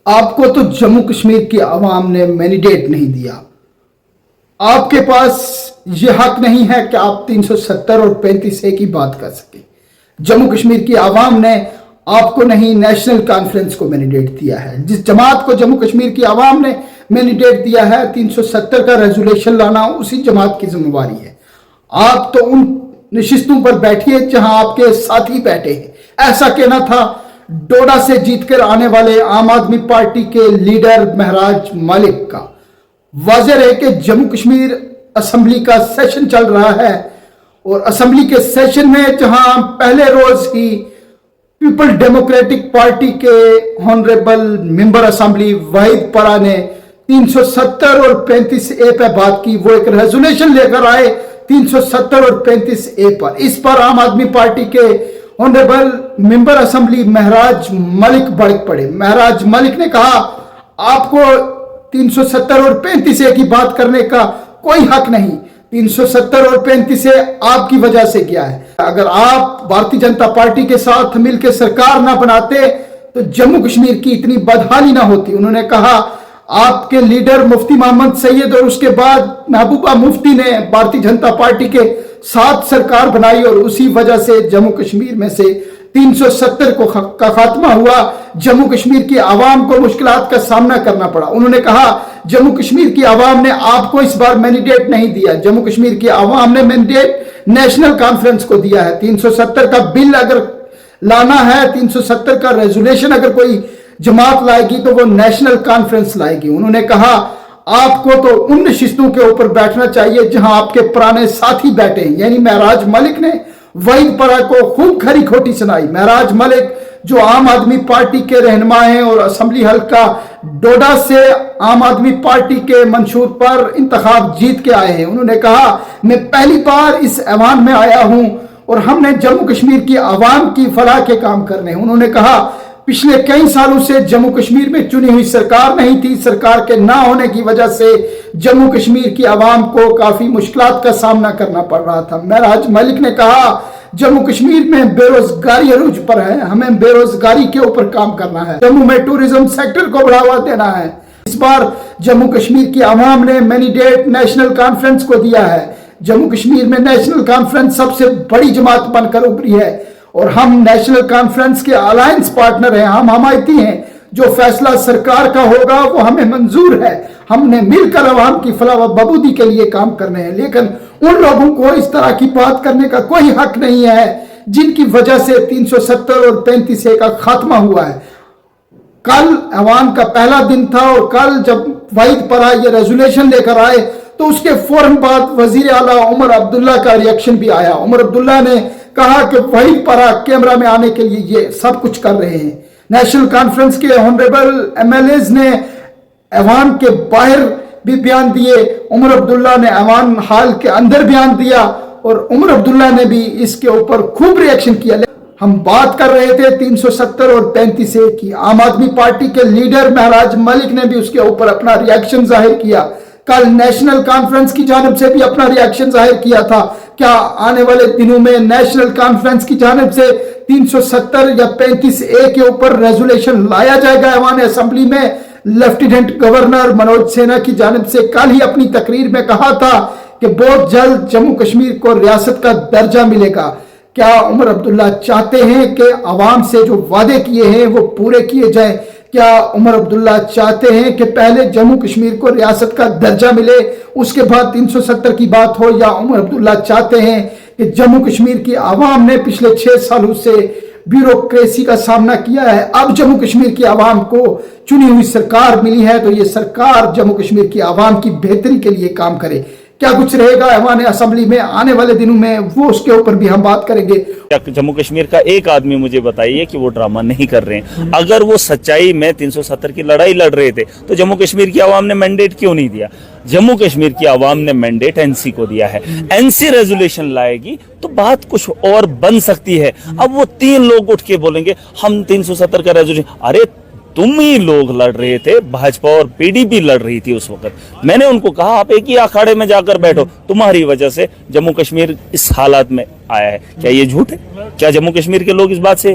آپ کو تو جموں کشمیر کی عوام نے مینڈیٹ نہیں دیا. آپ کے پاس یہ حق نہیں ہے کہ آپ 370 اور 35A کی بات کر سکیں. جموں کشمیر کی عوام نے آپ کو نہیں نیشنل کانفرنس کو مینڈیٹ دیا ہے. جس جماعت کو جموں کشمیر کی عوام نے مینڈیٹ دیا ہے 370 کا ریزولیشن لانا اسی جماعت کی ذمہ داری ہے. آپ تو ان نشستوں پر بیٹھیے جہاں آپ کے ساتھی بیٹھے ہیں. ایسا کہنا تھا ڈوڈا سے جیت کر آنے والے عام آدمی پارٹی کے لیڈر مہراج ملک کا. واضح ہے کہ جموں کشمیر اسمبلی کا سیشن چل رہا ہے اور اسمبلی کے سیشن میں جہاں پہلے روز ہی پیپل ڈیموکریٹک پارٹی کے ہانریبل ممبر اسمبلی وحید پرا نے 370 اور 35A پہ بات کی. وہ ایک ریزولیشن لے کر آئے 370 اور 35A پر. اس پر عام آدمی پارٹی کے ہانریبل ممبر اسمبلی مہراج ملک بڑک پڑے. مہراج ملک نے کہا آپ کو 370 اور 35A کی بات کرنے کا کوئی حق نہیں. 370 اور 35A آپ کی وجہ سے کیا ہے. اگر آپ بھارتی جنتا پارٹی کے ساتھ مل کے سرکار نہ بناتے تو جموں کشمیر کی اتنی بدحالی نہ ہوتی. انہوں نے کہا آپ کے لیڈر مفتی محمد سید اور اس کے بعد محبوبہ مفتی نے بھارتی جنتا پارٹی کے ساتھ سرکار بنائی اور اسی وجہ سے جموں کشمیر میں سے 370 کا خاتمہ ہوا. جموں کشمیر کی عوام کو مشکلات کا سامنا کرنا پڑا. انہوں نے کہا جموں کشمیر کی عوام نے آپ کو اس بار مینڈیٹ نہیں دیا. جموں کشمیر کی عوام نے مینڈیٹ نیشنل کانفرنس کو دیا ہے. 370 کا بل اگر لانا ہے, 370 کا ریزولیشن اگر کوئی جماعت لائے گی تو وہ نیشنل کانفرنس لائے گی. انہوں نے کہا آپ کو تو ان نشستوں کے اوپر بیٹھنا چاہیے جہاں آپ کے پرانے ساتھی بیٹھے ہیں. یعنی مہراج ملک نے وحید پرا کو خوب کھری کھوٹی سنائی. مہراج ملک جو عام آدمی پارٹی کے رہنما ہیں اور اسمبلی حلقہ ڈوڈا سے عام آدمی پارٹی کے منشور پر انتخاب جیت کے آئے ہیں. انہوں نے کہا میں پہلی بار اس ایوان میں آیا ہوں اور ہم نے جموں کشمیر کی عوام کی فلاح کے کام کرنے ہیں. انہوں نے کہا پچھلے کئی سالوں سے جموں کشمیر میں چنی ہوئی سرکار نہیں تھی. سرکار کے نہ ہونے کی وجہ سے جموں کشمیر کی عوام کو کافی مشکلات کا سامنا کرنا پڑ رہا تھا. مہراج ملک نے کہا جموں کشمیر میں بے روزگاری عروج پر ہے, ہمیں بے روزگاری کے اوپر کام کرنا ہے. جموں میں ٹورزم سیکٹر کو بڑھاوا دینا ہے. اس بار جموں کشمیر کی عوام نے مینڈیٹ نیشنل کانفرنس کو دیا ہے. جموں کشمیر میں نیشنل کانفرنس سب سے بڑی جماعت بن کر ابھری ہے اور ہم نیشنل کانفرنس کے الائنس پارٹنر ہیں, ہم حمایتی ہیں. جو فیصلہ سرکار کا ہوگا وہ ہمیں منظور ہے. ہم نے مل کر عوام کی فلاح و بہبودی کے لیے کام کرنے ہیں. لیکن ان لوگوں کو اس طرح کی بات کرنے کا کوئی حق نہیں ہے جن کی وجہ سے 370 اور 35A کا خاتمہ ہوا ہے. کل ایوان کا پہلا دن تھا اور کل جب وحید پرا یہ ریزولیشن لے کر آئے تو اس کے فوراً بعد وزیر اعلیٰ عمر عبداللہ کا ریاکشن بھی آیا. عمر عبداللہ نے کہا کہ وحید پرا کیمرہ میں آنے کے لیے یہ سب کچھ کر رہے ہیں. نیشنل کانفرنس کے ہانریبل MLAs نے ایوان کے باہر بھی بیان دیے. عمر عبداللہ نے ایوان ہال کے اندر بیان دیا اور عمر عبداللہ نے بھی اس کے اوپر خوب ریاکشن کیا. ہم بات کر رہے تھے 370 اور 35A کی. عام آدمی پارٹی کے لیڈر مہراج ملک نے بھی اس کے اوپر اپنا ریاکشن ظاہر کیا. کل نیشنل کانفرنس کی جانب سے بھی اپنا ریاکشن ظاہر کیا تھا. کیا آنے والے دنوں میں نیشنل کانفرنس کی جانب سے 370 یا 35A کے اوپر ریزولیشن لایا جائے گا ایوان اسمبلی میں؟ لیفٹیننٹ گورنر منوج سنہا کی جانب سے کل ہی اپنی تقریر میں کہا تھا کہ بہت جلد جموں کشمیر کو ریاست کا درجہ ملے گا. کیا عمر عبداللہ چاہتے ہیں کہ عوام سے جو وعدے کیے ہیں وہ پورے کیے جائیں؟ کیا عمر عبداللہ چاہتے ہیں کہ پہلے جموں کشمیر کو ریاست کا درجہ ملے اس کے بعد 370 کی بات ہو, یا عمر عبداللہ چاہتے ہیں کہ جموں کشمیر کی عوام نے پچھلے 6 سالوں سے بیوروکریسی کا سامنا کیا ہے, اب جموں کشمیر کی عوام کو چنی ہوئی سرکار ملی ہے تو یہ سرکار جموں کشمیر کی عوام کی بہتری کے لیے کام کرے؟ کیا کچھ رہے گا ایوان اسمبلی میں آنے والے دنوں میں وہ اس کے اوپر بھی ہم بات کریں گے. جموں کشمیر کا ایک آدمی مجھے بتائیے کہ وہ ڈرامہ نہیں کر رہے ہیں. اگر وہ سچائی میں 370 کی لڑائی لڑ رہے تھے تو جموں کشمیر کی عوام نے مینڈیٹ کیوں نہیں دیا؟ جموں کشمیر کی عوام نے مینڈیٹ NC کو دیا ہے. NC ریزولیشن لائے گی تو بات کچھ اور بن سکتی ہے. اب وہ 3 لوگ اٹھ کے بولیں گے ہم 370 کا ریزولیشن, ارے تم ہی لوگ لڑ رہے تھے, بھاجپا اور PDP لڑ رہی تھی اس وقت. میں نے ان کو کہا آپ ایک ہی اکھاڑے میں جا کر بیٹھو, تمہاری وجہ سے جموں کشمیر اس حالات میں آیا ہے. کیا یہ جھوٹ ہے؟ کیا جموں کشمیر کے لوگ اس بات سے